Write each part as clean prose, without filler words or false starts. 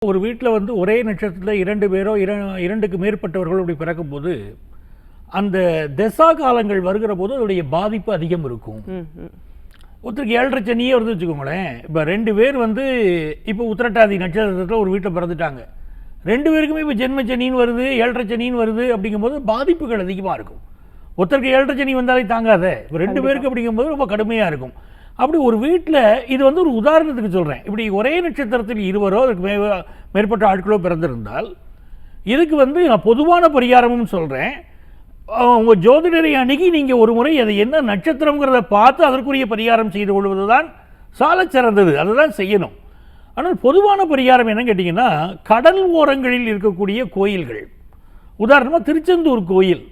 ஒரு வீட்டில் வந்து ஒரே நட்சத்திரத்தில் 2 பேரோ 2க்கு மேற்பட்டவர்கள் அப்படி பிறக்கும்போது அந்த தசா காலங்கள் வருகிற போது அதோடைய பாதிப்பு அதிகம் இருக்கும். ஒருத்தருக்கு 7.5 சனியே வருது வச்சுக்கோங்களேன். இப்போ 2 பேர் வந்து இப்போ உத்திரட்டாதி நட்சத்திரத்தில் ஒரு வீட்டில் பிறந்துட்டாங்க. 2 பேருக்குமே இப்போ ஜென்ம சனின்னு வருது, 7.5 சனின்னு வருது. அப்படிங்கும்போது பாதிப்புகள் அதிகமாக இருக்கும். ஒருத்தருக்கு 7.5 சனி வந்தாலே தாங்காத, இப்போ 2 பேருக்கு அப்படிங்கும்போது ரொம்ப கடுமையாக இருக்கும். அப்படி ஒரு வீட்டில் இது வந்து ஒரு உதாரணத்துக்கு சொல்கிறேன். இப்படி ஒரே நட்சத்திரத்தில் 2 அதுக்கு மேற்பட்ட ஆட்களோ பிறந்திருந்தால் இதுக்கு வந்து நான் பொதுவான பரிகாரமும் சொல்கிறேன். உங்கள் ஜோதிடரை அணுகி நீங்கள் ஒரு முறை அதை என்ன நட்சத்திரங்கிறத பார்த்து அதற்குரிய பரிகாரம் செய்து கொள்வது தான் சால சிறந்தது. அதை தான் செய்யணும். ஆனால் பொதுவான பரிகாரம் என்னன்னு கேட்டிங்கன்னா, கடல் ஓரங்களில் இருக்கக்கூடிய கோயில்கள், உதாரணமாக திருச்செந்தூர் கோயில்,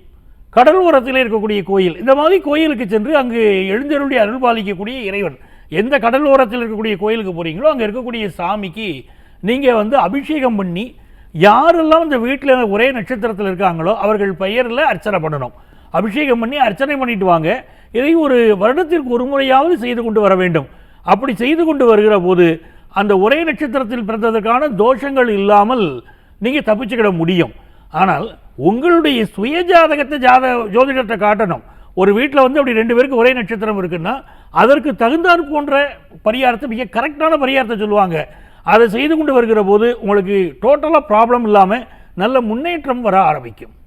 கடல் ஓரத்தில் இருக்கக்கூடிய கோயில், இந்த மாதிரி கோயிலுக்கு சென்று அங்கு எழுந்தருளி அருள் பாலிக்கக்கூடிய இறைவன், எந்த கடல் ஓரத்தில் இருக்கக்கூடிய கோயிலுக்கு போகிறீங்களோ அங்கே இருக்கக்கூடிய சாமிக்கு நீங்கள் வந்து அபிஷேகம் பண்ணி, யாரெல்லாம் இந்த வீட்டில் ஒரே நட்சத்திரத்தில் இருக்காங்களோ அவர்கள் பெயரில் அர்ச்சனை பண்ணணும். அபிஷேகம் பண்ணி அர்ச்சனை பண்ணிட்டு வாங்க. இதை ஒரு வருடத்திற்கு ஒரு முறையாவது செய்து கொண்டு வர வேண்டும். அப்படி செய்து கொண்டு வருகிற போது அந்த ஒரே நட்சத்திரத்தில் பிறந்ததற்கான தோஷங்கள் இல்லாமல் நீங்கள் தப்பிச்சுக்கிட முடியும். ஆனால் உங்களுடைய சுய ஜாதகத்தை ஜோதிடத்தை காட்டணும். ஒரு வீட்டில் வந்து அப்படி 2 பேருக்கு ஒரே நட்சத்திரம் இருக்குன்னா அதற்கு தகுந்தாற் போன்ற பரிகாரத்தை, மிக கரெக்டான பரிகாரத்தை சொல்லுவாங்க. அதை செய்து கொண்டு வருகிற போது உங்களுக்கு டோட்டலாக ப்ராப்ளம் இல்லாமல் நல்ல முன்னேற்றம் வர ஆரம்பிக்கும்.